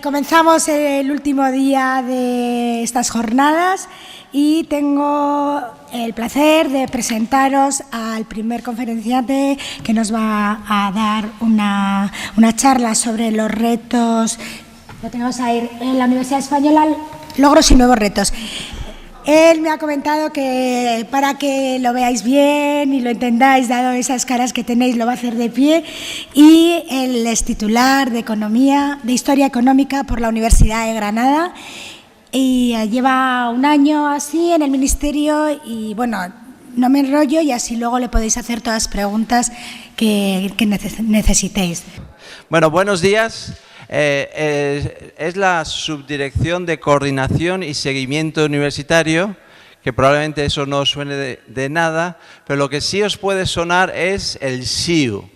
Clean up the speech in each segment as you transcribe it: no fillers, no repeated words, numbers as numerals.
Comenzamos el último día de estas jornadas y tengo el placer de presentaros al primer conferenciante que nos va a dar una charla sobre los retos, lo tenemos ahí, en la Universidad Española, logros y nuevos retos. Él me ha comentado que para que lo veáis bien y lo entendáis, dado esas caras que tenéis, lo va a hacer de pie. Y él es titular de Economía, de Historia Económica por la Universidad de Granada. Y lleva un año así en el Ministerio y, bueno, no me enrollo y así luego le podéis hacer todas las preguntas que necesitéis. Bueno, buenos días. Es la Subdirección de Coordinación y Seguimiento Universitario, que probablemente eso no suene de nada, pero lo que sí os puede sonar es el SIU,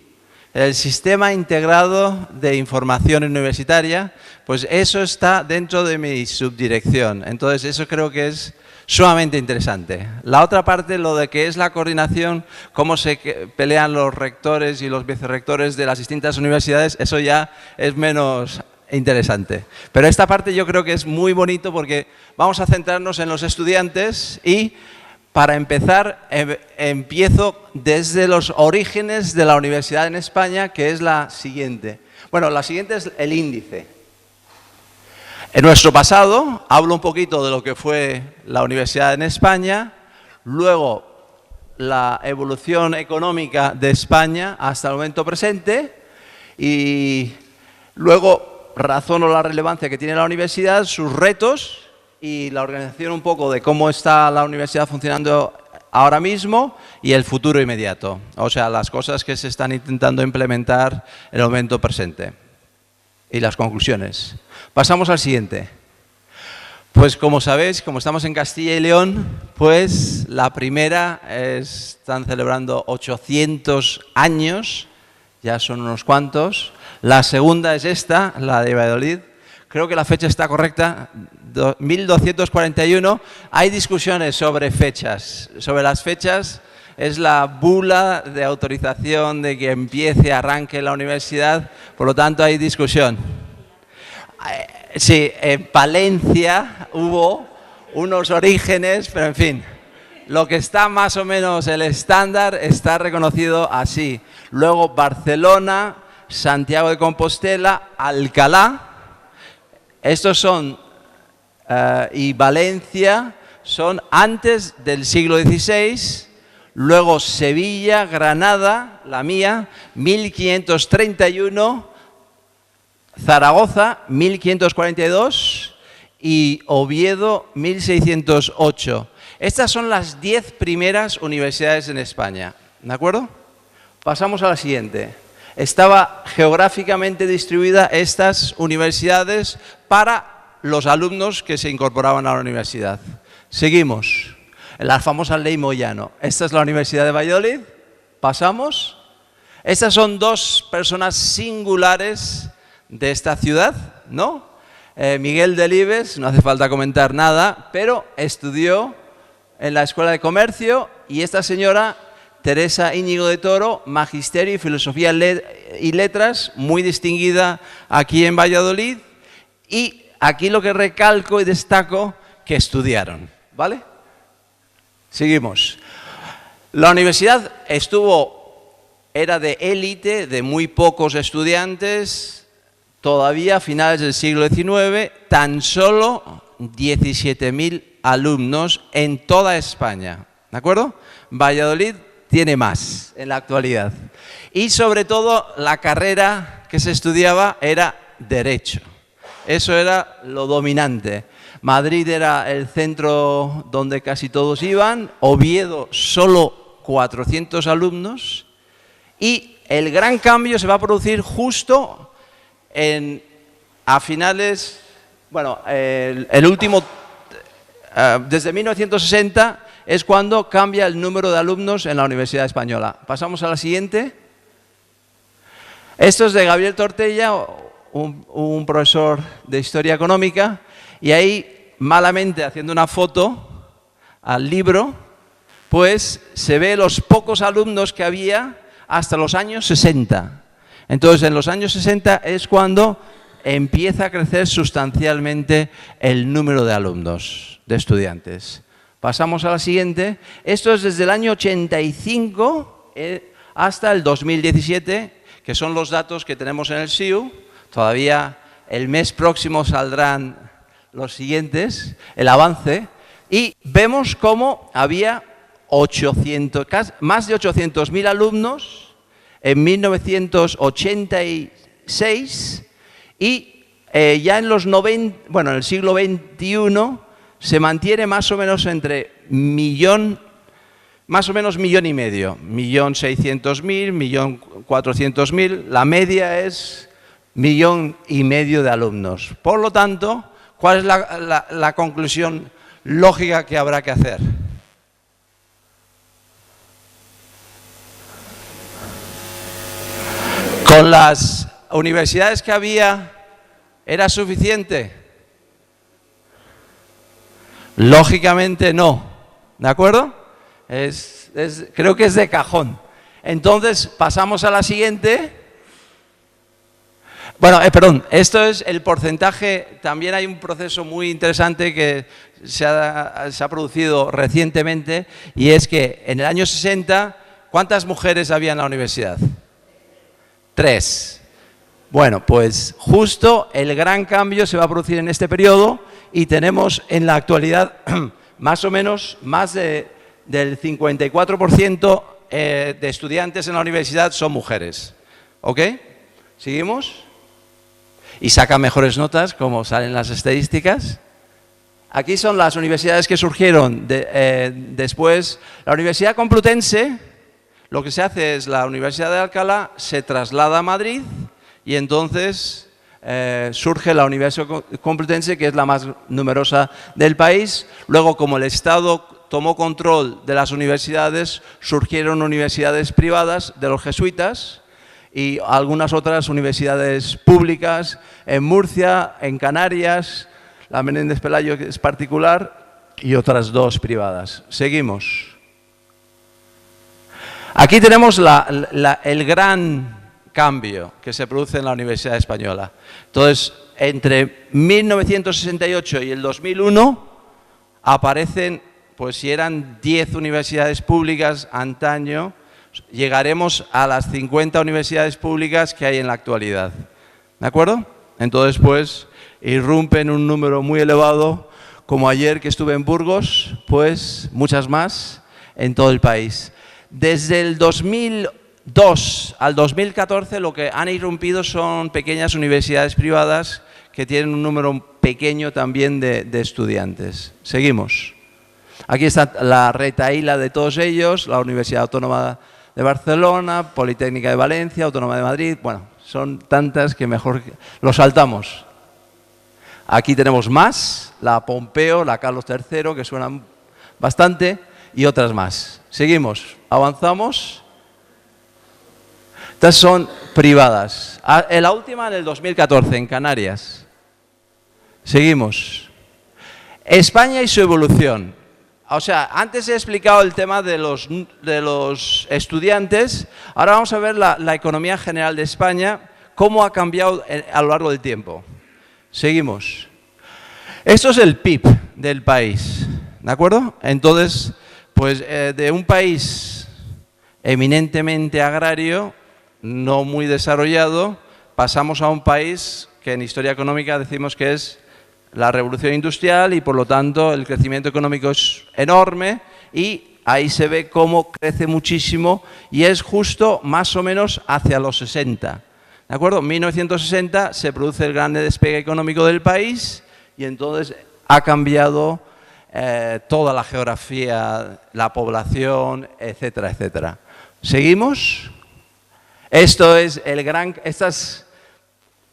el Sistema Integrado de Información Universitaria. Pues eso está dentro de mi subdirección, entonces eso creo que es sumamente interesante. La otra parte, lo de que es la coordinación, cómo se pelean los rectores y los vicerrectores de las distintas universidades, eso ya es menos interesante. Pero esta parte yo creo que es muy bonito porque vamos a centrarnos en los estudiantes y, para empezar, empiezo desde los orígenes de la universidad en España, que es la siguiente. Bueno, la siguiente es el índice. En nuestro pasado, hablo un poquito de lo que fue la universidad en España, luego la evolución económica de España hasta el momento presente y luego razono la relevancia que tiene la universidad, sus retos y la organización un poco de cómo está la universidad funcionando ahora mismo y el futuro inmediato, o sea, las cosas que se están intentando implementar en el momento presente y las conclusiones. Pasamos al siguiente. Pues como sabéis, como estamos en Castilla y León, pues la primera están celebrando 800 años, ya son unos cuantos. La segunda es esta, la de Valladolid. Creo que la fecha está correcta, 1241. Hay discusiones sobre fechas. Sobre las fechas es la bula de autorización de que empiece, arranque la universidad, por lo tanto hay discusión. Sí, en Palencia hubo unos orígenes, pero en fin, lo que está más o menos el estándar está reconocido así. Luego Barcelona, Santiago de Compostela, Alcalá, estos son, y Valencia, son antes del siglo XVI, luego Sevilla, Granada, la mía, 1531, Zaragoza, 1542 y Oviedo, 1608. Estas son las 10 primeras universidades en España, ¿de acuerdo? Pasamos a la siguiente. Estaba geográficamente distribuida estas universidades para los alumnos que se incorporaban a la universidad. Seguimos. La famosa ley Moyano. Esta es la Universidad de Valladolid. Pasamos. Estas son dos personas singulares de esta ciudad, ¿no? Miguel Delibes, no hace falta comentar nada, pero estudió en la Escuela de Comercio, y esta señora, Teresa Íñigo de Toro, Magisterio y Filosofía y Letras, muy distinguida aquí en Valladolid, y aquí lo que recalco y destaco, que estudiaron, ¿vale? Seguimos. La universidad era de élite, de muy pocos estudiantes. Todavía a finales del siglo XIX, tan solo 17.000 alumnos en toda España, ¿de acuerdo? Valladolid tiene más en la actualidad. Y sobre todo la carrera que se estudiaba era Derecho. Eso era lo dominante. Madrid era el centro donde casi todos iban, Oviedo solo 400 alumnos y el gran cambio se va a producir justo a finales, bueno, el último, desde 1960 es cuando cambia el número de alumnos en la Universidad Española. Pasamos a la siguiente. Esto es de Gabriel Tortella, un profesor de Historia Económica, y ahí, malamente haciendo una foto al libro, pues se ve los pocos alumnos que había hasta los años 60. Entonces, en los años 60 es cuando empieza a crecer sustancialmente el número de alumnos, de estudiantes. Pasamos a la siguiente. Esto es desde el año 85 hasta el 2017, que son los datos que tenemos en el SIU. Todavía el mes próximo saldrán los siguientes, el avance, y vemos cómo había más de 800.000 alumnos en 1986 y ya en los en el siglo XXI se mantiene más o menos entre millón y medio, 1.600.000, 1.400.000, la media es 1,5 millones de alumnos. Por lo tanto, ¿cuál es la conclusión lógica que habrá que hacer? ¿Con las universidades que había era suficiente? Lógicamente no, ¿de acuerdo? Creo que es de cajón. Entonces, pasamos a la siguiente. Bueno, perdón, esto es el porcentaje. También hay un proceso muy interesante que se ha producido recientemente, y es que en el año 60, ¿cuántas mujeres había en la universidad? 3. Bueno, pues justo el gran cambio se va a producir en este periodo y tenemos en la actualidad más o menos más del 54% de estudiantes en la universidad son mujeres. ¿Ok? ¿Seguimos? Y sacan mejores notas, como salen las estadísticas. Aquí son las universidades que surgieron después. La Universidad Complutense, lo que se hace es la Universidad de Alcalá se traslada a Madrid y entonces surge la Universidad Complutense, que es la más numerosa del país. Luego, como el Estado tomó control de las universidades, surgieron universidades privadas de los jesuitas y algunas otras universidades públicas en Murcia, en Canarias, la Menéndez Pelayo, que es particular, y otras 2 privadas. Seguimos. Aquí tenemos el gran cambio que se produce en la Universidad Española. Entonces, entre 1968 y el 2001 aparecen, pues si eran 10 universidades públicas antaño, llegaremos a las 50 universidades públicas que hay en la actualidad. ¿De acuerdo? Entonces, pues, irrumpen un número muy elevado, como ayer que estuve en Burgos, pues muchas más en todo el país. Desde el 2002 al 2014 lo que han irrumpido son pequeñas universidades privadas que tienen un número pequeño también de estudiantes. Seguimos. Aquí está la retahíla de todos ellos, la Universidad Autónoma de Barcelona, Politécnica de Valencia, Autónoma de Madrid. Bueno, son tantas que mejor lo saltamos. Aquí tenemos más, la Pompeu, la Carlos III, que suenan bastante, y otras más. Seguimos, avanzamos. Estas son privadas. La última en el 2014, en Canarias. Seguimos. España y su evolución. O sea, antes he explicado el tema de los estudiantes, ahora vamos a ver la economía general de España, cómo ha cambiado a lo largo del tiempo. Seguimos. Esto es el PIB del país, ¿de acuerdo? Entonces, pues de un país eminentemente agrario, no muy desarrollado, pasamos a un país que en historia económica decimos que es la revolución industrial y por lo tanto el crecimiento económico es enorme y ahí se ve cómo crece muchísimo y es justo más o menos hacia los 60. ¿De acuerdo? En 1960 se produce el gran despegue económico del país y entonces ha cambiado toda la geografía, la población, etcétera, etcétera. ¿Seguimos? Esto es el gran... Estas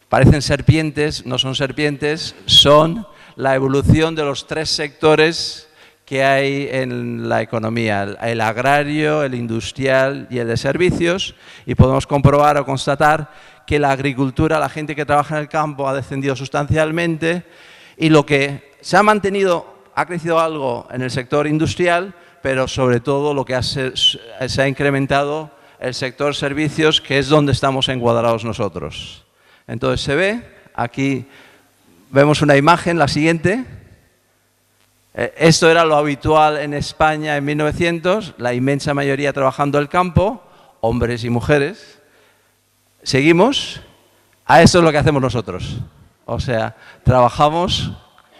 parecen serpientes, no son serpientes, son la evolución de los 3 sectores que hay en la economía, el agrario, el industrial y el de servicios, y podemos comprobar o constatar que la agricultura, la gente que trabaja en el campo ha descendido sustancialmente y lo que se ha mantenido, ha crecido algo en el sector industrial, pero sobre todo lo que se ha incrementado el sector servicios, que es donde estamos encuadrados nosotros. Entonces se ve Aquí vemos una imagen, la siguiente. Esto era lo habitual en España en 1900, la inmensa mayoría trabajando el campo, hombres y mujeres. Seguimos. Esto es lo que hacemos nosotros. O sea, trabajamos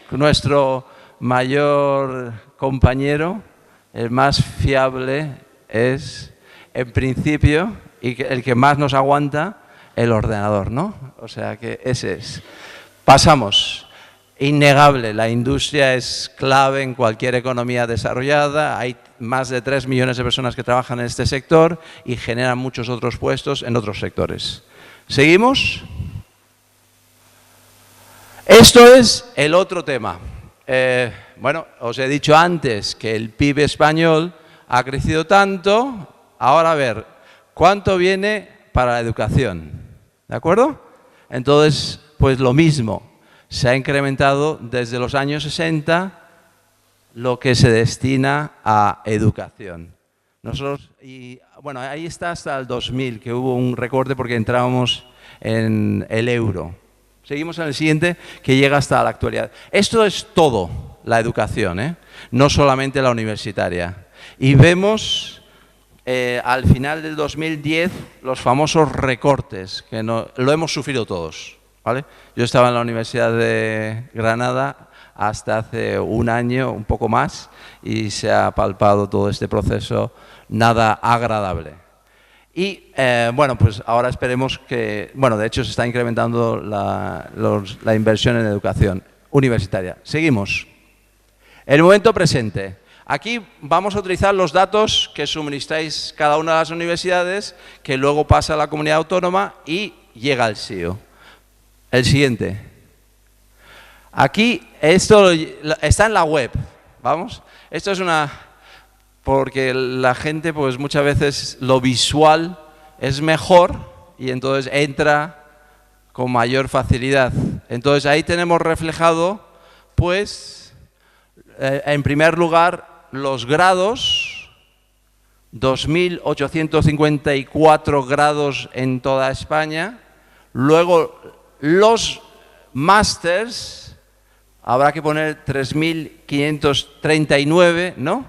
con nuestro mayor compañero, el más fiable es, en principio, y el que más nos aguanta, el ordenador, ¿no? O sea que ese es. Pasamos. Innegable, la industria es clave en cualquier economía desarrollada. Hay más de 3 millones de personas que trabajan en este sector y generan muchos otros puestos en otros sectores. ¿Seguimos? Esto es el otro tema. Bueno, os he dicho antes que el PIB español ha crecido tanto. Ahora a ver, ¿cuánto viene para la educación? ¿De acuerdo? Entonces, pues lo mismo. Se ha incrementado desde los años 60 lo que se destina a educación. Nosotros, y bueno, ahí está hasta el 2000, que hubo un recorte porque entrábamos en el euro. Seguimos en el siguiente, que llega hasta la actualidad. Esto es todo la educación, ¿eh? No solamente la universitaria. Y vemos al final del 2010 los famosos recortes, que lo hemos sufrido todos. ¿Vale? Yo estaba en la Universidad de Granada hasta hace un año, un poco más, y se ha palpado todo este proceso nada agradable. Y bueno, pues ahora esperemos que, bueno, de hecho se está incrementando la inversión en educación universitaria. Seguimos. El momento presente. Aquí vamos a utilizar los datos que suministráis cada una de las universidades, que luego pasa a la comunidad autónoma y llega al SIO. El siguiente. Aquí, esto está en la web, ¿vamos? Esto es porque la gente, pues muchas veces lo visual es mejor y entonces entra con mayor facilidad. Entonces ahí tenemos reflejado, pues, en primer lugar, los grados, 2.854 grados en toda España, luego los másters, habrá que poner 3.539, ¿no?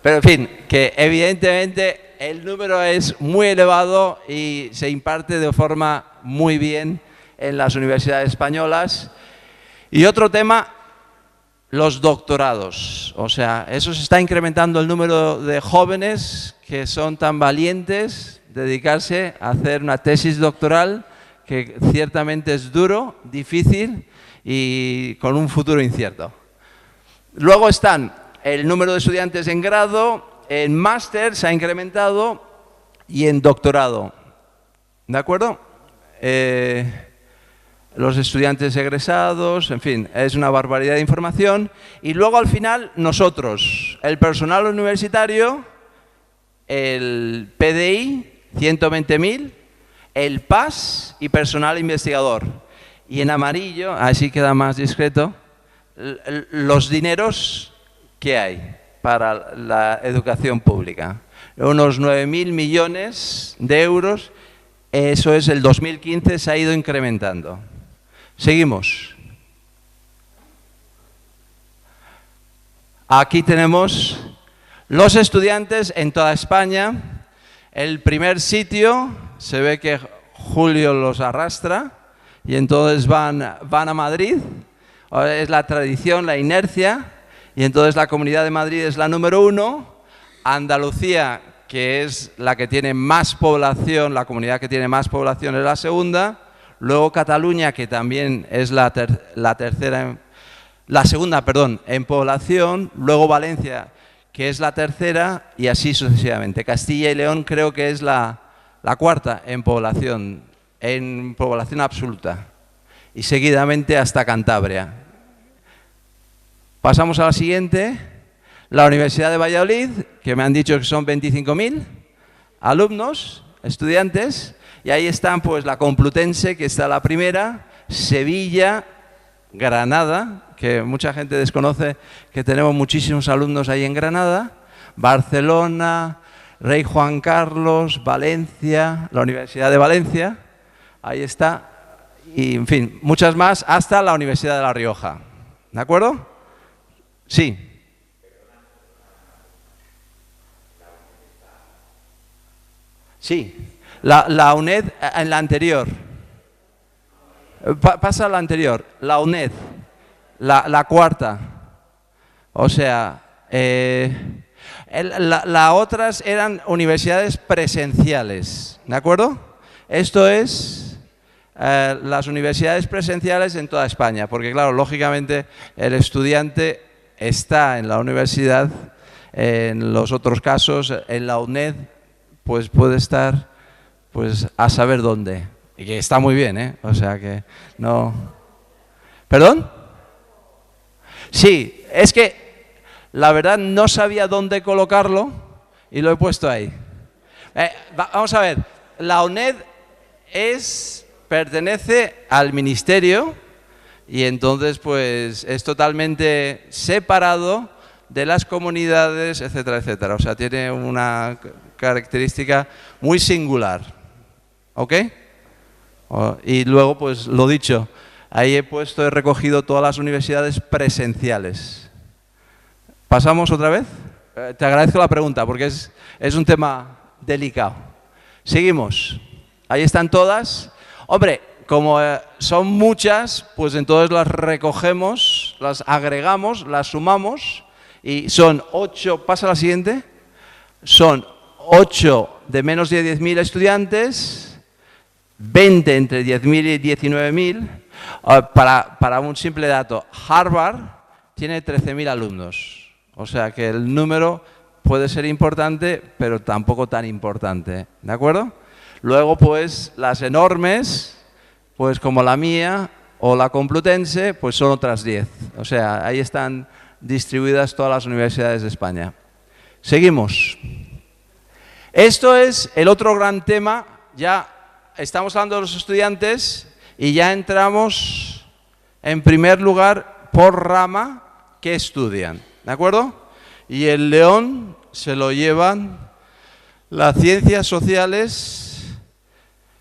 Pero en fin, que evidentemente el número es muy elevado y se imparte de forma muy bien en las universidades españolas. Y otro tema, los doctorados. O sea, eso se está incrementando el número de jóvenes que son tan valientes de dedicarse a hacer una tesis doctoral, que ciertamente es duro, difícil y con un futuro incierto. Luego están el número de estudiantes en grado, en máster se ha incrementado y en doctorado. ¿De acuerdo? Los estudiantes egresados, en fin, es una barbaridad de información. Y luego al final nosotros, el personal universitario, el PDI, 120.000, el PAS y personal investigador. Y en amarillo, así queda más discreto, los dineros que hay para la educación pública. Unos 9.000 millones de euros, eso es el 2015, se ha ido incrementando. Seguimos. Aquí tenemos los estudiantes en toda España. El primer sitio, se ve que Julio los arrastra y entonces van a Madrid. Es la tradición, la inercia, y entonces la Comunidad de Madrid es la número 1. Andalucía, que es la que tiene más población, la comunidad que tiene más población, es la segunda. Luego Cataluña, que también es la segunda, en población. Luego Valencia, que es la tercera, y así sucesivamente. Castilla y León creo que es la cuarta en población absoluta. Y seguidamente hasta Cantabria. Pasamos a la siguiente. La Universidad de Valladolid, que me han dicho que son 25.000 alumnos, estudiantes. Y ahí están pues la Complutense, que está la primera, Sevilla, Granada, que mucha gente desconoce que tenemos muchísimos alumnos ahí en Granada, Barcelona, Rey Juan Carlos, Valencia, la Universidad de Valencia, ahí está, y en fin, muchas más, hasta la Universidad de La Rioja. ¿De acuerdo? Sí. Sí, la UNED en la anterior. Pasa a la anterior, la UNED, la cuarta. O sea, las otras eran universidades presenciales, ¿de acuerdo? Esto es las universidades presenciales en toda España, porque claro, lógicamente el estudiante está en la universidad, en los otros casos, en la UNED, pues puede estar pues a saber dónde. Y que está muy bien, ¿eh? O sea que no... ¿Perdón? Sí, es que la verdad no sabía dónde colocarlo y lo he puesto ahí. Vamos a ver, la UNED pertenece al ministerio y entonces pues es totalmente separado de las comunidades, etcétera, etcétera. O sea, tiene una característica muy singular. ¿Ok? Y luego, pues lo dicho, ahí he recogido todas las universidades presenciales. ¿Pasamos otra vez? Te agradezco la pregunta porque es un tema delicado. Seguimos. Ahí están todas. Hombre, como son muchas, pues entonces las recogemos, las agregamos, las sumamos y son 8, pasa a la siguiente, son 8 de menos de 10.000 estudiantes, 20 entre 10.000 y 19.000. Para un simple dato, Harvard tiene 13.000 alumnos. O sea que el número puede ser importante, pero tampoco tan importante. ¿De acuerdo? Luego, pues, las enormes, pues como la mía o la Complutense, pues son otras 10. O sea, ahí están distribuidas todas las universidades de España. Seguimos. Esto es el otro gran tema. Ya estamos hablando de los estudiantes y ya entramos, en primer lugar, por rama que estudian. ¿De acuerdo? Y el león se lo llevan las ciencias sociales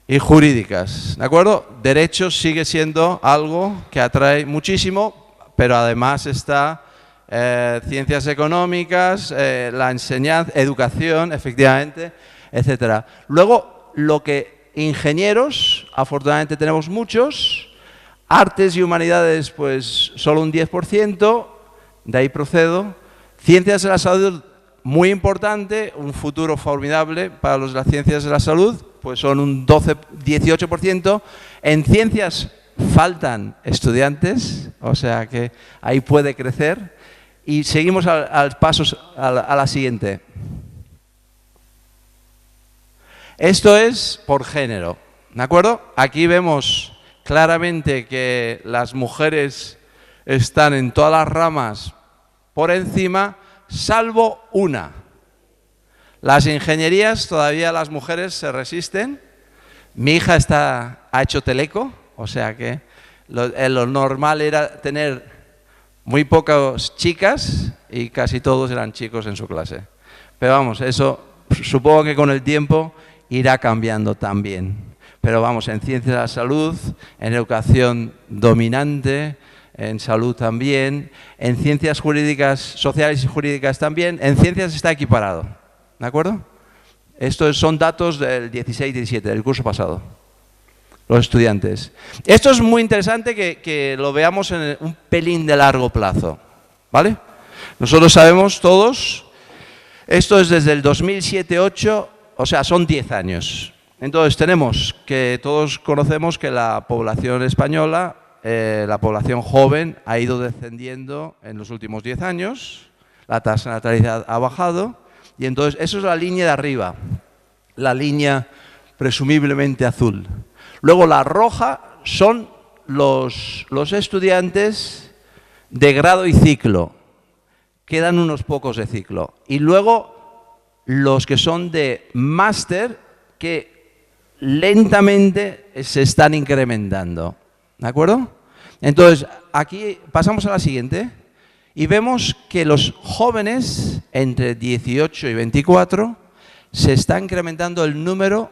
y jurídicas. ¿De acuerdo? Derecho sigue siendo algo que atrae muchísimo, pero además está ciencias económicas, la enseñanza, educación, efectivamente, etcétera. Luego, lo que ingenieros, afortunadamente tenemos muchos, artes y humanidades, pues solo un 10%, de ahí procedo. Ciencias de la salud, muy importante, un futuro formidable para las ciencias de la salud, pues son un 18%. En ciencias faltan estudiantes, o sea que ahí puede crecer. Y seguimos al paso a la siguiente. Esto es por género, ¿de acuerdo? Aquí vemos claramente que las mujeres están en todas las ramas por encima, salvo una. Las ingenierías, todavía las mujeres se resisten. Mi hija ha hecho teleco, o sea que lo normal era tener muy pocas chicas y casi todos eran chicos en su clase. Pero vamos, eso supongo que con el tiempo irá cambiando también. Pero vamos, en ciencias de la salud, en educación dominante, en salud también, en ciencias jurídicas, sociales y jurídicas también, en ciencias está equiparado. ¿De acuerdo? Estos son datos del 16-17, del curso pasado. Los estudiantes. Esto es muy interesante que lo veamos en un pelín de largo plazo, ¿vale? Nosotros sabemos todos, esto es desde el 2007-2008, o sea, son 10 años. Entonces tenemos que todos conocemos que la población española, la población joven, ha ido descendiendo en los últimos 10 años, la tasa de natalidad ha bajado, y entonces eso es la línea de arriba, la línea presumiblemente azul. Luego la roja son los estudiantes de grado y ciclo. Quedan unos pocos de ciclo. Y luego los que son de máster que lentamente se están incrementando. ¿De acuerdo? Entonces, aquí pasamos a la siguiente y vemos que los jóvenes entre 18 y 24 se está incrementando el número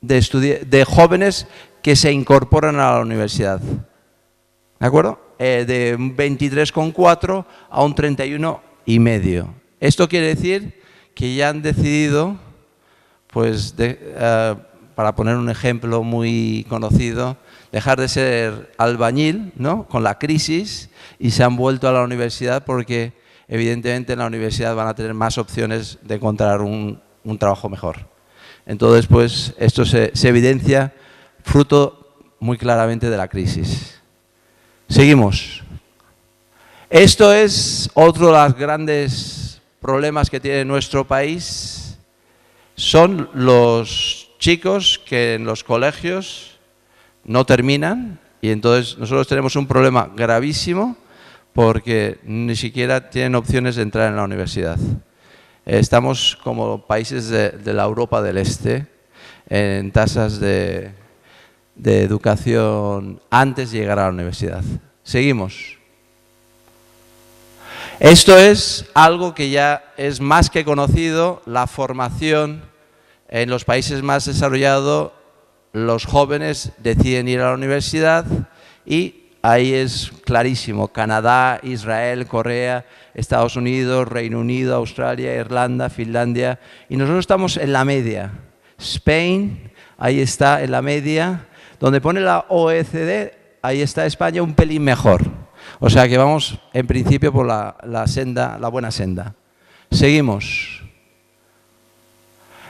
de jóvenes que se incorporan a la universidad. ¿De acuerdo? De un 23,4 a un 31,5. Esto quiere decir que ya han decidido, pues, para poner un ejemplo muy conocido, dejar de ser albañil, ¿no?, con la crisis, y se han vuelto a la universidad porque evidentemente en la universidad van a tener más opciones de encontrar un trabajo mejor. Entonces, pues, esto se evidencia fruto muy claramente de la crisis. Seguimos. Esto es otro de los grandes problemas que tiene nuestro país. Son los chicos que en los colegios no terminan, y entonces nosotros tenemos un problema gravísimo porque ni siquiera tienen opciones de entrar en la universidad. Estamos como países de la Europa del Este en tasas de educación antes de llegar a la universidad. Seguimos. Esto es algo que ya es más que conocido, la formación en los países más desarrollados. Los jóvenes deciden ir a la universidad y ahí es clarísimo: Canadá, Israel, Corea, Estados Unidos, Reino Unido, Australia, Irlanda, Finlandia, y nosotros estamos en la media. Spain, ahí está en la media. Donde pone la OECD, ahí está España un pelín mejor. O sea que vamos en principio por la buena senda. Seguimos.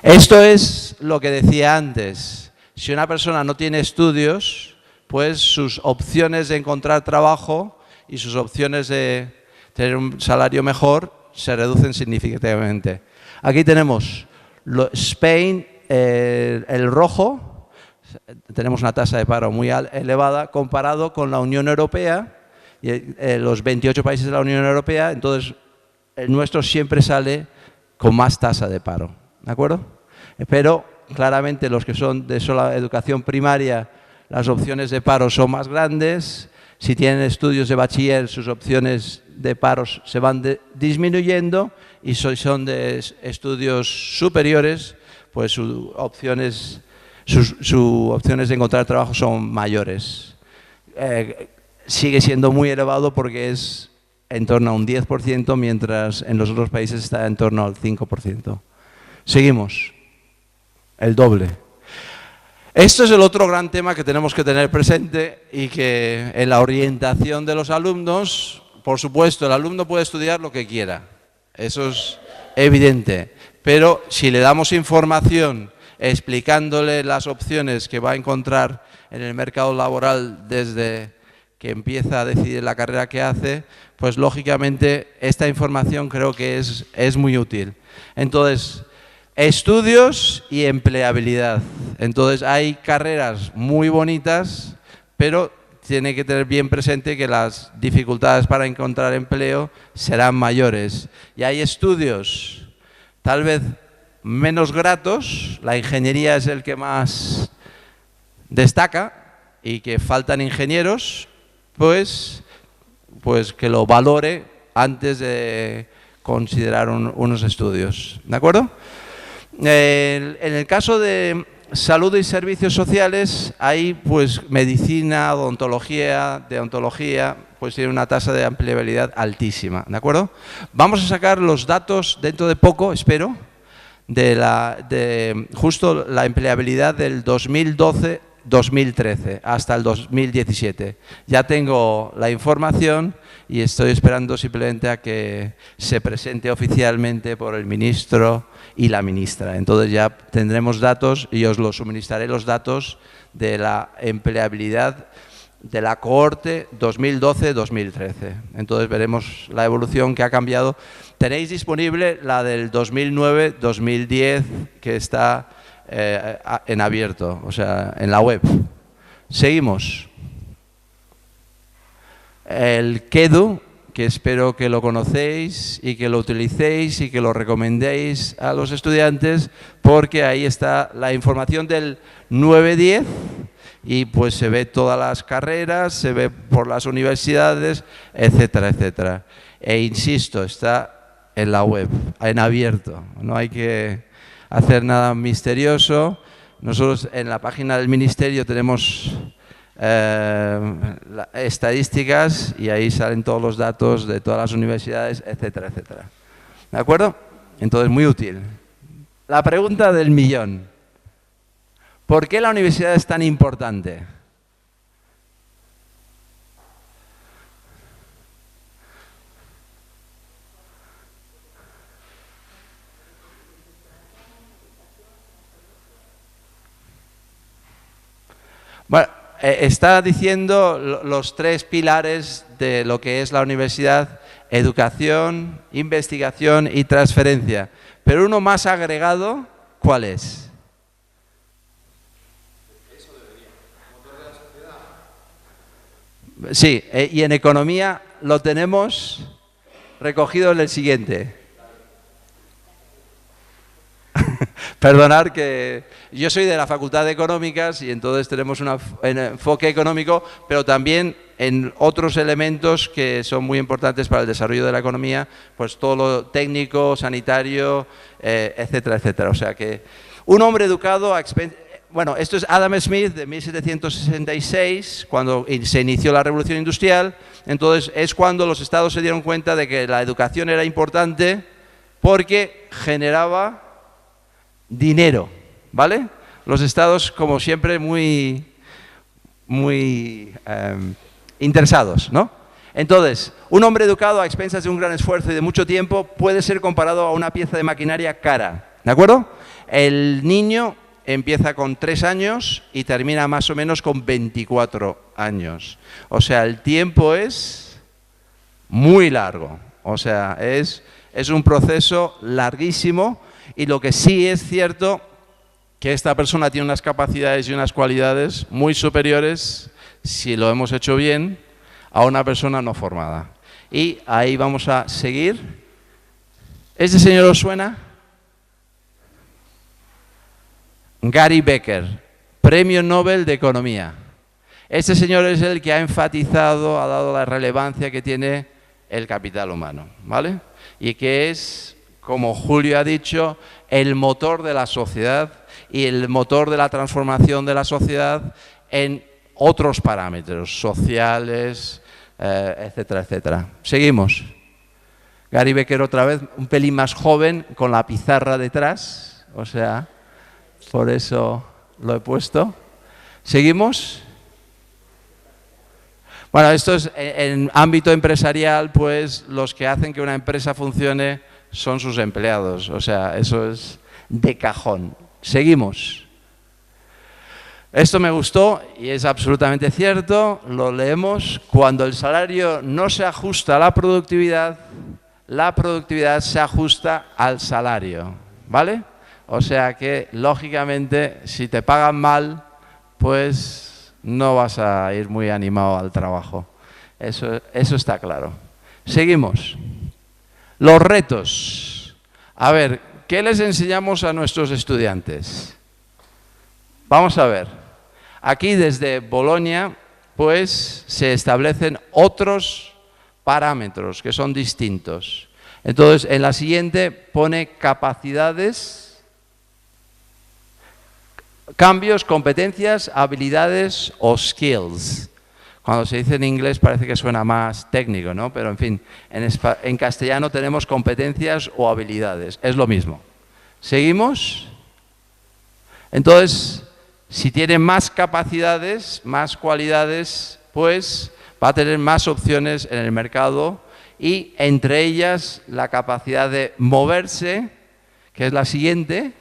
Esto es lo que decía antes. Si una persona no tiene estudios, pues sus opciones de encontrar trabajo y sus opciones de tener un salario mejor se reducen significativamente. Aquí tenemos Spain, el rojo. Tenemos una tasa de paro muy elevada comparado con la Unión Europea y los 28 países de la Unión Europea. Entonces, el nuestro siempre sale con más tasa de paro, ¿de acuerdo? Pero claramente los que son de sola educación primaria, las opciones de paro son más grandes. Si tienen estudios de bachiller, sus opciones de paros se van disminuyendo, y si son de estudios superiores, pues sus opciones de encontrar trabajo son mayores. Sigue siendo muy elevado porque es en torno a un 10%, mientras en los otros países está en torno al 5%. Seguimos. El doble. Esto es el otro gran tema que tenemos que tener presente, y que en la orientación de los alumnos, por supuesto, el alumno puede estudiar lo que quiera, eso es evidente, pero si le damos información explicándole las opciones que va a encontrar en el mercado laboral desde que empieza a decidir la carrera que hace, pues lógicamente esta información creo que es muy útil. Entonces, estudios y empleabilidad. Entonces hay carreras muy bonitas, pero tiene que tener bien presente que las dificultades para encontrar empleo serán mayores. Y hay estudios tal vez menos gratos, la ingeniería es el que más destaca, y que faltan ingenieros, pues que lo valore antes de considerar unos estudios. ¿De acuerdo? En el caso de salud y servicios sociales, hay pues medicina, deontología, pues tiene una tasa de empleabilidad altísima, ¿de acuerdo? Vamos a sacar los datos dentro de poco, espero, de justo la empleabilidad del 2012-2013 hasta el 2017. Ya tengo la información y estoy esperando simplemente a que se presente oficialmente por el ministro y la ministra. Entonces ya tendremos datos y os los suministraré, los datos de la empleabilidad de la cohorte 2012-2013. Entonces veremos la evolución que ha cambiado. Tenéis disponible la del 2009-2010 que está en abierto, o sea, en la web. Seguimos. El KEDU, que espero que lo conocéis y que lo utilicéis y que lo recomendéis a los estudiantes, porque ahí está la información del 9-10 y pues se ve todas las carreras, se ve por las universidades, etcétera, etcétera. E insisto, está en la web, en abierto, no hay que hacer nada misterioso. Nosotros en la página del Ministerio tenemos estadísticas y ahí salen todos los datos de todas las universidades, etcétera, etcétera. ¿De acuerdo? Entonces, muy útil. La pregunta del millón. ¿Por qué la universidad es tan importante? Bueno, está diciendo los tres pilares de lo que es la universidad: educación, investigación y transferencia. Pero uno más agregado, ¿cuál es? Eso debería. Motor de la sociedad. Sí, y en economía lo tenemos recogido en el siguiente. Perdonad que yo soy de la Facultad de Económicas y entonces tenemos un enfoque económico, pero también en otros elementos que son muy importantes para el desarrollo de la economía, pues todo lo técnico, sanitario, etcétera, etcétera. O sea que un hombre educado bueno, esto es Adam Smith de 1766, cuando se inició la Revolución Industrial. Entonces es cuando los estados se dieron cuenta de que la educación era importante porque generaba dinero, ¿vale? Los estados, como siempre, muy interesados, ¿no? Entonces, un hombre educado a expensas de un gran esfuerzo y de mucho tiempo puede ser comparado a una pieza de maquinaria cara, ¿de acuerdo? El niño empieza con 3 años y termina más o menos con 24 años. O sea, el tiempo es muy largo, o sea, es un proceso larguísimo. Y lo que sí es cierto, que esta persona tiene unas capacidades y unas cualidades muy superiores, si lo hemos hecho bien, a una persona no formada. Y ahí vamos a seguir. ¿Este señor os suena? Gary Becker, Premio Nobel de Economía. Este señor es el que ha enfatizado, ha dado la relevancia que tiene el capital humano, ¿vale? Y que es, como Julio ha dicho, el motor de la sociedad y el motor de la transformación de la sociedad en otros parámetros sociales, etcétera, etcétera. Seguimos. Gary Becker otra vez, un pelín más joven, con la pizarra detrás, o sea, por eso lo he puesto. ¿Seguimos? Bueno, esto es en ámbito empresarial, pues los que hacen que una empresa funcione son sus empleados, o sea, eso es de cajón. Seguimos. Esto me gustó y es absolutamente cierto, lo leemos: cuando el salario no se ajusta a la productividad se ajusta al salario, ¿vale? O sea que, lógicamente, si te pagan mal, pues no vas a ir muy animado al trabajo. Eso está claro. Seguimos. Los retos. A ver, ¿qué les enseñamos a nuestros estudiantes? Vamos a ver. Aquí desde Bolonia, pues, se establecen otros parámetros que son distintos. Entonces, en la siguiente pone capacidades, cambios, competencias, habilidades o skills. Cuando se dice en inglés parece que suena más técnico, ¿no? Pero en fin, en castellano tenemos competencias o habilidades, es lo mismo. ¿Seguimos? Entonces, si tiene más capacidades, más cualidades, pues va a tener más opciones en el mercado y entre ellas la capacidad de moverse, que es la siguiente.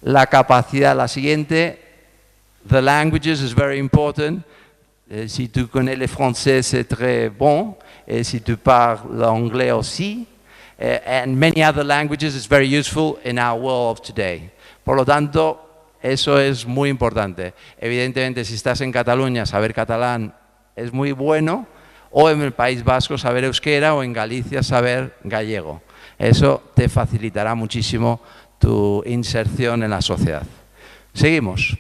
La capacidad, la siguiente, the languages is very important. Si tu connais le français, c'est très bon. Si tu parles l'anglais aussi. And many other languages is very useful in our world of today. Por lo tanto, eso es muy importante. Evidentemente, si estás en Cataluña, saber catalán es muy bueno, o en el País Vasco saber euskera, o en Galicia saber gallego. Eso te facilitará muchísimo tu inserción en la sociedad. Seguimos.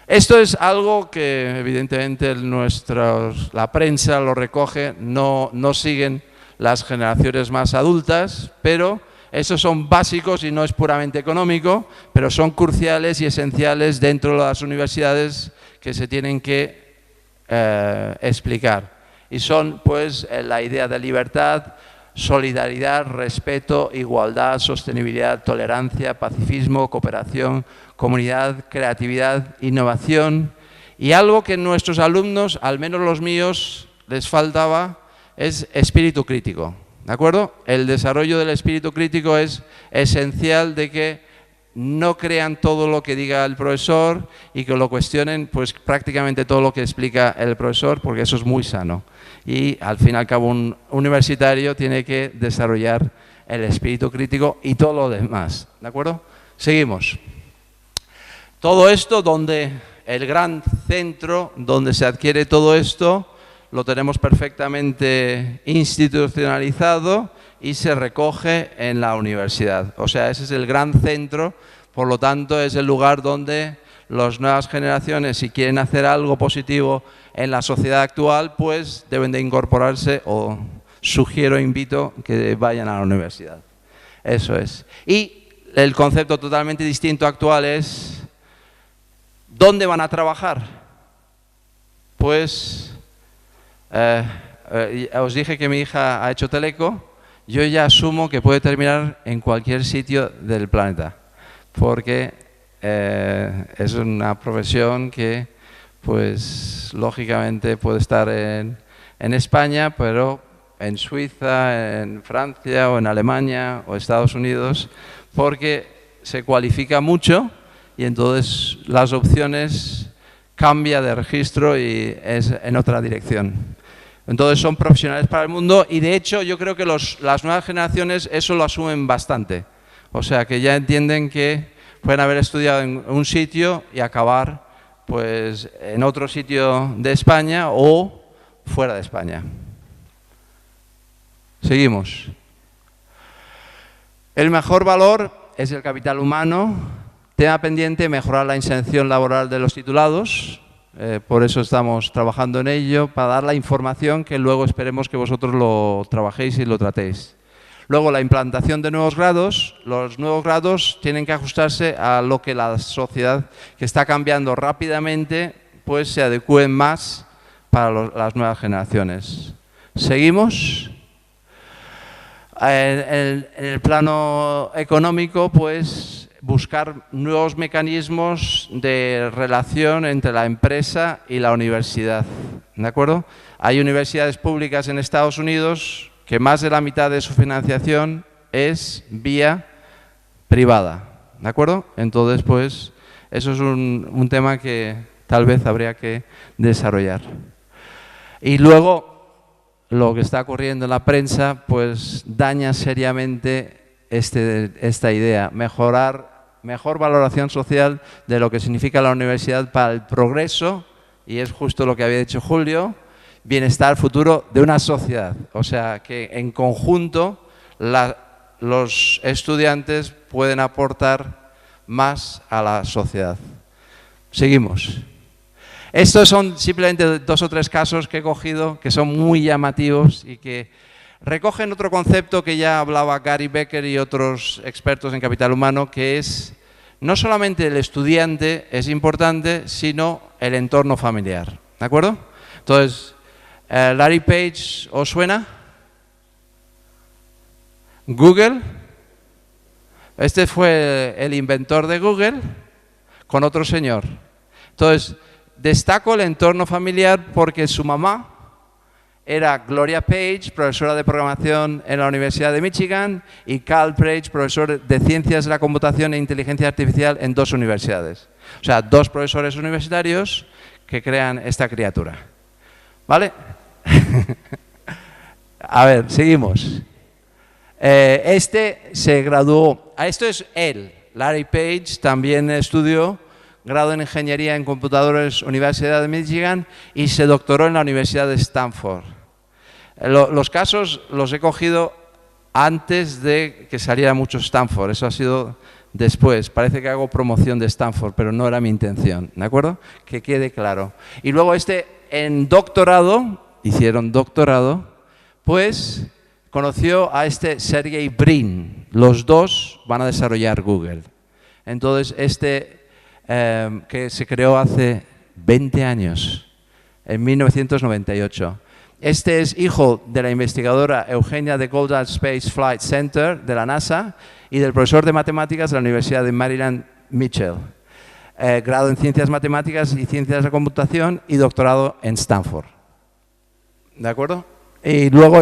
Esto es algo que evidentemente la prensa lo recoge, no siguen las generaciones más adultas, pero Esos son básicos y no es puramente económico, pero son cruciales y esenciales dentro de las universidades que se tienen que explicar. Y son, pues, la idea de libertad, solidaridad, respeto, igualdad, sostenibilidad, tolerancia, pacifismo, cooperación, comunidad, creatividad, innovación. Y algo que nuestros alumnos, al menos los míos, les faltaba es espíritu crítico. ¿De acuerdo? El desarrollo del espíritu crítico es esencial, de que no crean todo lo que diga el profesor y que lo cuestionen, pues, prácticamente todo lo que explica el profesor, porque eso es muy sano. Y al fin y al cabo un universitario tiene que desarrollar el espíritu crítico y todo lo demás. ¿De acuerdo? Seguimos. Todo esto, donde el gran centro donde se adquiere todo esto, lo tenemos perfectamente institucionalizado y se recoge en la universidad. O sea, ese es el gran centro, por lo tanto es el lugar donde las nuevas generaciones, si quieren hacer algo positivo en la sociedad actual, pues deben de incorporarse, o sugiero, invito que vayan a la universidad. Eso es. Y el concepto totalmente distinto actual es, ¿dónde van a trabajar? Pues os dije que mi hija ha hecho teleco. Yo ya asumo que puede terminar en cualquier sitio del planeta, porque es una profesión que, pues, lógicamente puede estar en España, pero en Suiza, en Francia o en Alemania o Estados Unidos, porque se cualifica mucho y entonces las opciones cambia de registro y es en otra dirección. Entonces son profesionales para el mundo y, de hecho, yo creo que las nuevas generaciones eso lo asumen bastante. O sea, que ya entienden que pueden haber estudiado en un sitio y acabar, pues, en otro sitio de España o fuera de España. Seguimos. El mejor valor es el capital humano. Tema pendiente, mejorar la inserción laboral de los titulados. Por eso estamos trabajando en ello, para dar la información que luego esperemos que vosotros lo trabajéis y lo tratéis. Luego, la implantación de nuevos grados. Los nuevos grados tienen que ajustarse a lo que la sociedad, que está cambiando rápidamente, pues se adecúen más para las nuevas generaciones. Seguimos. En el plano económico, pues, buscar nuevos mecanismos de relación entre la empresa y la universidad. ¿De acuerdo? Hay universidades públicas en Estados Unidos que más de la mitad de su financiación es vía privada. ¿De acuerdo? Entonces, pues, eso es un tema que tal vez habría que desarrollar. Y luego, lo que está ocurriendo en la prensa, pues, daña seriamente esta idea, mejor valoración social de lo que significa la universidad para el progreso, y es justo lo que había dicho Julio, bienestar futuro de una sociedad. O sea, que en conjunto los estudiantes pueden aportar más a la sociedad. Seguimos. Estos son simplemente 2 o 3 casos que he cogido, que son muy llamativos y que recogen otro concepto que ya hablaba Gary Becker y otros expertos en capital humano, que es no solamente el estudiante es importante, sino el entorno familiar. ¿De acuerdo? Entonces, Larry Page, ¿os suena? Google. Este fue el inventor de Google con otro señor. Entonces, destaco el entorno familiar porque su mamá era Gloria Page, profesora de programación en la Universidad de Michigan, y Carl Page, profesor de Ciencias de la Computación e Inteligencia Artificial en 2 universidades. O sea, 2 profesores universitarios que crean esta criatura. ¿Vale? A ver, seguimos. Este se graduó, esto es él, Larry Page, también estudió grado en Ingeniería en Computadores, Universidad de Michigan, y se doctoró en la Universidad de Stanford. Los casos los he cogido antes de que saliera mucho Stanford, eso ha sido después. Parece que hago promoción de Stanford, pero no era mi intención, ¿de acuerdo? Que quede claro. Y luego en doctorado, hicieron doctorado, pues conoció a Sergey Brin. los dos van a desarrollar Google. Entonces, que se creó hace 20 años, en 1998. Este es hijo de la investigadora Eugenia de Goddard Space Flight Center de la NASA y del profesor de matemáticas de la Universidad de Maryland, Mitchell. Grado en Ciencias Matemáticas y Ciencias de la Computación y doctorado en Stanford. ¿De acuerdo? Y luego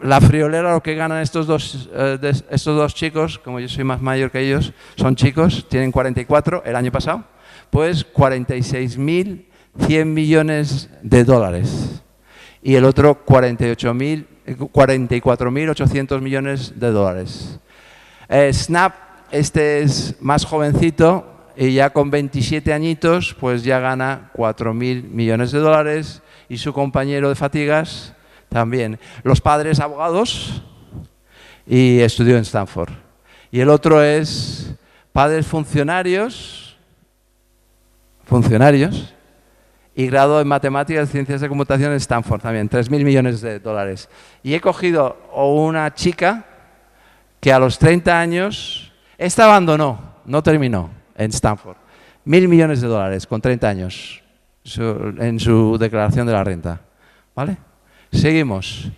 la friolera, lo que ganan estos dos chicos, como yo soy más mayor que ellos, son chicos, tienen 44 el año pasado, pues 46.100 millones de dólares. Y el otro 44.800 millones de dólares. Snap, este es más jovencito y ya con 27 añitos, pues ya gana 4.000 millones de dólares y su compañero de fatigas también. Los padres abogados y estudió en Stanford. Y el otro es padres funcionarios y grado en Matemáticas y Ciencias de Computación en Stanford también, 3.000 millones de dólares. Y he cogido una chica que a los 30 años, esta abandonó, no terminó en Stanford, 1.000 millones de dólares con 30 años en su declaración de la renta. ¿Vale? Seguimos.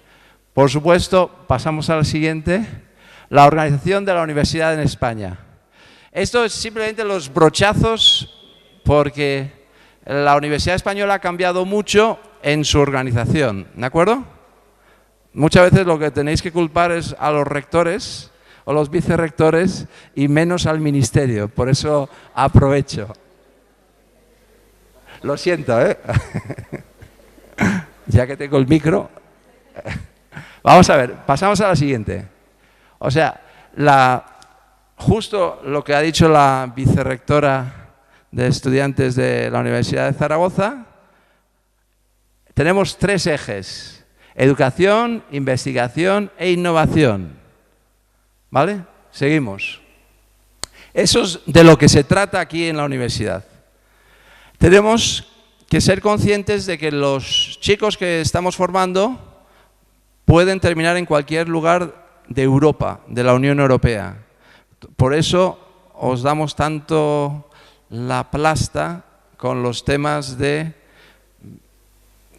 Por supuesto, pasamos a la siguiente, la organización de la universidad en España. Esto es simplemente los brochazos porque la Universidad Española ha cambiado mucho en su organización, ¿de acuerdo? Muchas veces lo que tenéis que culpar es a los rectores o los vicerrectores y menos al ministerio, por eso aprovecho. Lo siento, ¿eh? Ya que tengo el micro. Vamos a ver, pasamos a la siguiente. O sea, justo lo que ha dicho la vicerrectora de estudiantes de la Universidad de Zaragoza, tenemos 3 ejes: educación, investigación e innovación. ¿Vale? Seguimos. Eso es de lo que se trata aquí en la universidad. Tenemos que ser conscientes de que los chicos que estamos formando pueden terminar en cualquier lugar de Europa, de la Unión Europea. Por eso os damos tanto la plasta con los temas de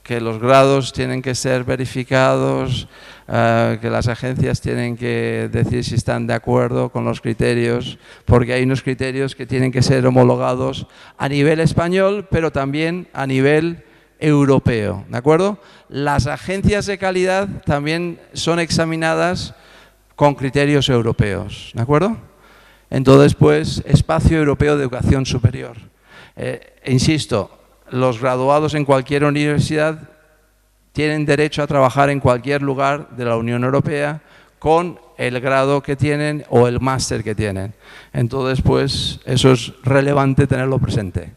que los grados tienen que ser verificados, que las agencias tienen que decir si están de acuerdo con los criterios, porque hay unos criterios que tienen que ser homologados a nivel español, pero también a nivel europeo, ¿de acuerdo? Las agencias de calidad también son examinadas con criterios europeos, ¿de acuerdo? Entonces, pues, Espacio Europeo de Educación Superior. Insisto, los graduados en cualquier universidad tienen derecho a trabajar en cualquier lugar de la Unión Europea con el grado que tienen o el máster que tienen. Entonces, pues, eso es relevante tenerlo presente.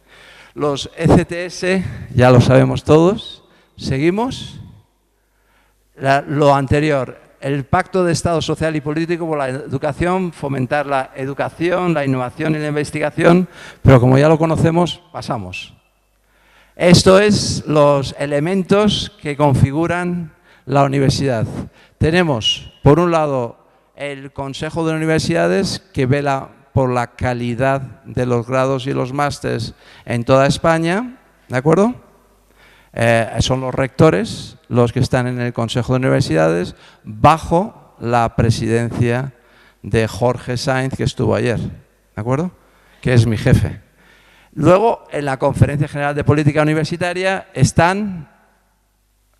Los ECTS, ya lo sabemos todos. Seguimos. Lo anterior, el Pacto de Estado Social y Político por la Educación, fomentar la educación, la innovación y la investigación, pero como ya lo conocemos, pasamos. Esto es los elementos que configuran la universidad. Tenemos, por un lado, el Consejo de Universidades, que vela por la calidad de los grados y los másteres en toda España, ¿de acuerdo? Son los rectores los que están en el Consejo de Universidades bajo la presidencia de Jorge Sainz, que estuvo ayer, ¿de acuerdo? Que es mi jefe. Luego, en la Conferencia General de Política Universitaria están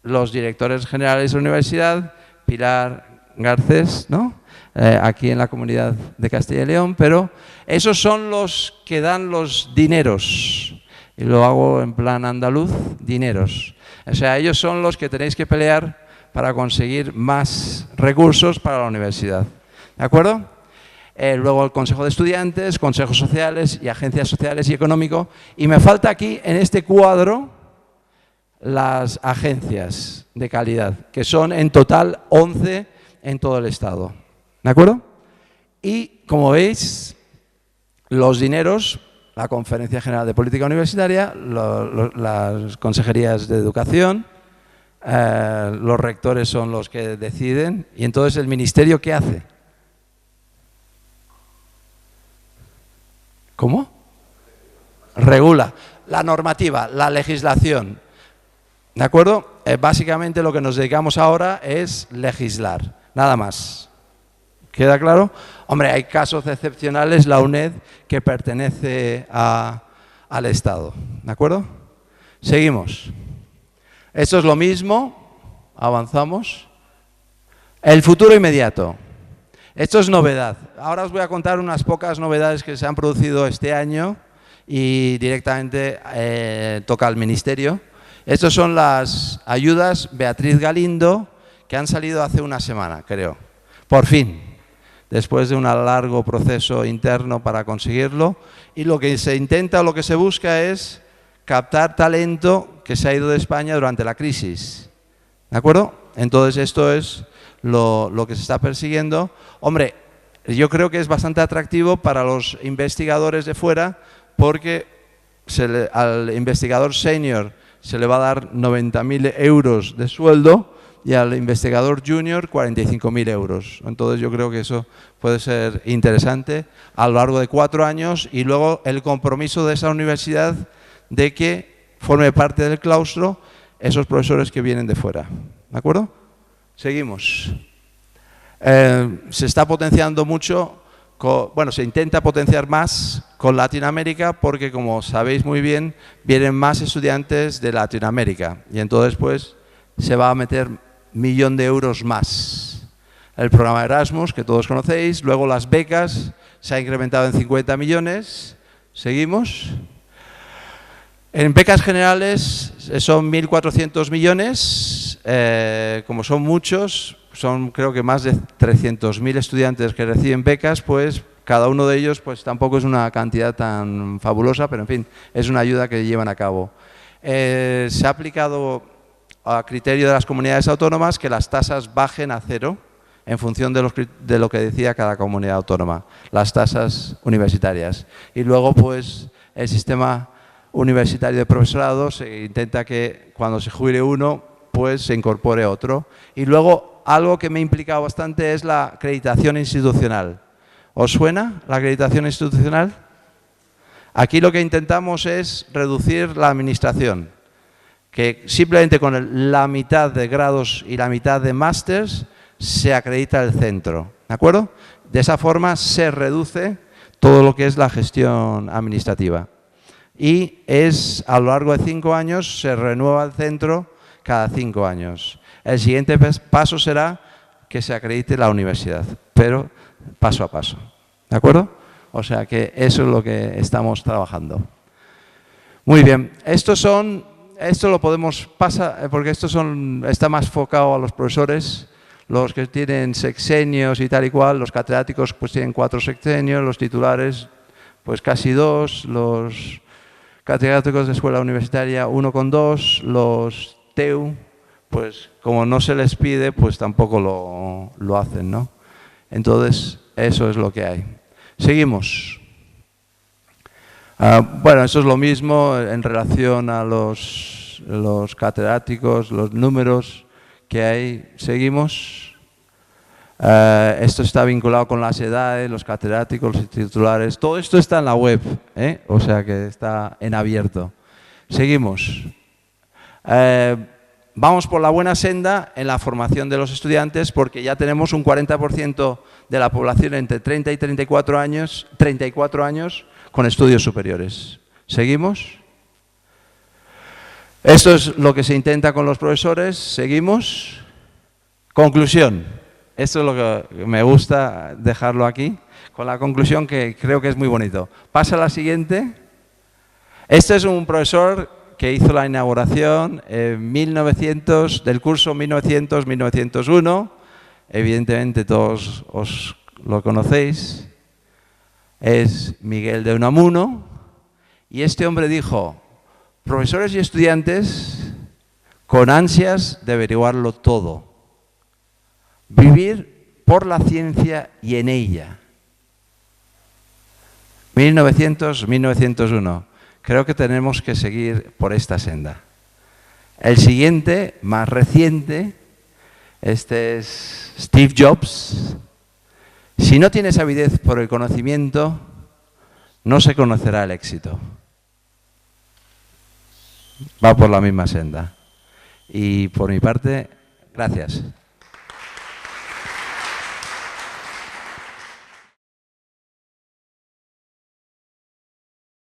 los directores generales de la universidad, Pilar Garcés, ¿no? Aquí en la Comunidad de Castilla y León, pero esos son los que dan los dineros. Y lo hago en plan andaluz, dineros. O sea, ellos son los que tenéis que pelear para conseguir más recursos para la universidad. ¿De acuerdo? Luego el Consejo de Estudiantes, Consejos Sociales y Agencias Sociales y Económico. Y me falta aquí, en este cuadro, las agencias de calidad, que son en total 11 en todo el Estado. ¿De acuerdo? Y, como veis, los dineros, la Conferencia General de Política Universitaria, las consejerías de educación, los rectores son los que deciden, y entonces el ministerio, ¿qué hace? ¿Cómo? Regula. La normativa, la legislación. ¿De acuerdo? Básicamente lo que nos dedicamos ahora es legislar, nada más. ¿Queda claro? Hombre, hay casos excepcionales, la UNED, que pertenece al Estado. ¿De acuerdo? Seguimos. Esto es lo mismo, avanzamos. El futuro inmediato. Esto es novedad. Ahora os voy a contar unas pocas novedades que se han producido este año y directamente toca al Ministerio. Estas son las ayudas Beatriz Galindo que han salido hace una semana, creo. Por fin, después de un largo proceso interno para conseguirlo. Y lo que se intenta, lo que se busca es captar talento que se ha ido de España durante la crisis. ¿De acuerdo? Entonces esto es lo que se está persiguiendo. Hombre, yo creo que es bastante atractivo para los investigadores de fuera porque al investigador senior se le va a dar 90.000 euros de sueldo y al investigador junior 45.000 euros. Entonces yo creo que eso puede ser interesante a lo largo de 4 años y luego el compromiso de esa universidad de que forme parte del claustro esos profesores que vienen de fuera. ¿De acuerdo? Seguimos. Se está potenciando mucho, se intenta potenciar más con Latinoamérica porque, como sabéis muy bien, vienen más estudiantes de Latinoamérica y entonces pues se va a meter 1 millón de euros más. El programa Erasmus, que todos conocéis, luego las becas, se ha incrementado en 50 millones. Seguimos. En becas generales son 1.400 millones, como son muchos, son creo que más de 300.000 estudiantes que reciben becas, pues cada uno de ellos pues tampoco es una cantidad tan fabulosa, pero en fin, es una ayuda que llevan a cabo. Se ha aplicado a criterio de las comunidades autónomas que las tasas bajen a 0 en función de lo que decía cada comunidad autónoma, las tasas universitarias. Y luego pues el sistema universitario de profesorado se intenta que cuando se jubile uno pues se incorpore otro. Y luego algo que me ha implicado bastante es la acreditación institucional. ¿Os suena la acreditación institucional? Aquí lo que intentamos es reducir la administración, que simplemente con la mitad de grados y la mitad de másters se acredita el centro, ¿de acuerdo? De esa forma se reduce todo lo que es la gestión administrativa. Y a lo largo de 5 años se renueva el centro cada 5 años. El siguiente paso será que se acredite la universidad, pero paso a paso, ¿de acuerdo? O sea que eso es lo que estamos trabajando. Muy bien, esto lo podemos pasar, porque está más enfocado a los profesores, los que tienen sexenios y tal y cual, los catedráticos pues tienen 4 sexenios, los titulares pues casi 2, los catedráticos de escuela universitaria 1,2, los TEU, pues como no se les pide, pues tampoco lo hacen, ¿no? Entonces, eso es lo que hay. Seguimos. Bueno, eso es lo mismo en relación a los catedráticos, los números que hay. Seguimos. Esto está vinculado con las edades, los catedráticos, los titulares. Todo esto está en la web, o sea que está en abierto. Seguimos. Vamos por la buena senda en la formación de los estudiantes porque ya tenemos un 40% de la población entre 30 y 34 años con estudios superiores. ¿Seguimos? Esto es lo que se intenta con los profesores. ¿Seguimos? Conclusión. Esto es lo que me gusta dejarlo aquí, con la conclusión que creo que es muy bonito. Pasa a la siguiente. Este es un profesor que hizo la inauguración en del curso 1900-1901. Evidentemente todos os lo conocéis. Es Miguel de Unamuno. Y este hombre dijo: profesores y estudiantes con ansias de averiguarlo todo. Vivir por la ciencia y en ella. 1900-1901. Creo que tenemos que seguir por esta senda. El siguiente, más reciente, este es Steve Jobs. Si no tienes avidez por el conocimiento, no se conocerá el éxito. Va por la misma senda. Y por mi parte, gracias.